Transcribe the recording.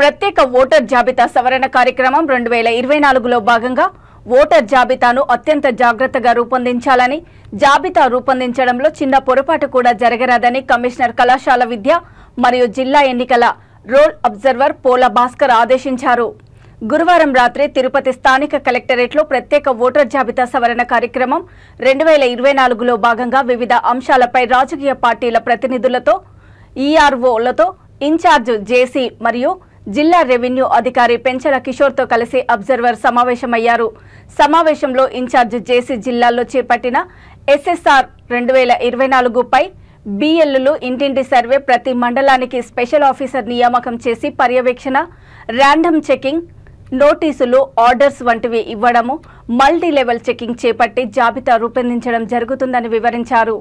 ప్రత్యేక ఓటర్ జాబితా సవరణ కార్యక్రమం 2024లో భాగంగా ఓటర్ జాబితాను అత్యంత జాగ్రత్తగా రూపొందించాలని, జాబితా రూపొందించడంలో చిన్న పొరపాటు కూడా జరగరాదని కమిషనర్ కళాశాల విద్య మరియు జిల్లా ఎన్నికల రోల్ అబ్జర్వర్ పోల భాస్కర్ ఆదేశించారు. గురువారం రాత్రి తిరుపతి స్థానిక కలెక్టరేట్లో ప్రత్యేక ఓటర్ జాబితా సవరణ కార్యక్రమం 2024లో భాగంగా వివిధ అంశాలపై రాజకీయ పార్టీల ప్రతినిధులతో, ఈఆర్ఓలతో, ఇన్ఛార్జ్ జేసీ మరియు జిల్లా రెవెన్యూ అధికారి పెంచల కిషోర్తో కలిసి అబ్జర్వర్ సమావేశమయ్యారు. సమావేశంలో ఇన్ఛార్జ్ జేసీ జిల్లాల్లో చేపట్టిన ఎస్ఎస్ఆర్ 2024పై బిఎల్లు ఇంటింటి సర్వే, ప్రతి మండలానికి స్పెషల్ ఆఫీసర్ నియామకం చేసి పర్యవేక్షణ, ర్యాండమ్ చెకింగ్, నోటీసులు, ఆర్డర్స్ వంటివి ఇవ్వడము, మల్టీ లెవెల్ చెకింగ్ చేపట్టి జాబితా రూపొందించడం జరుగుతుందని వివరించారు.